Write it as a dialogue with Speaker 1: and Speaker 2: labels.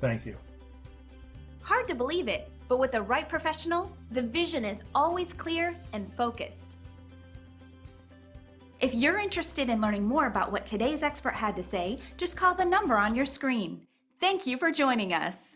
Speaker 1: Thank you.
Speaker 2: Hard to believe it, but with the right professional, the vision is always clear and focused. If you're interested in learning more about what today's expert had to say, just call the number on your screen. Thank you for joining us.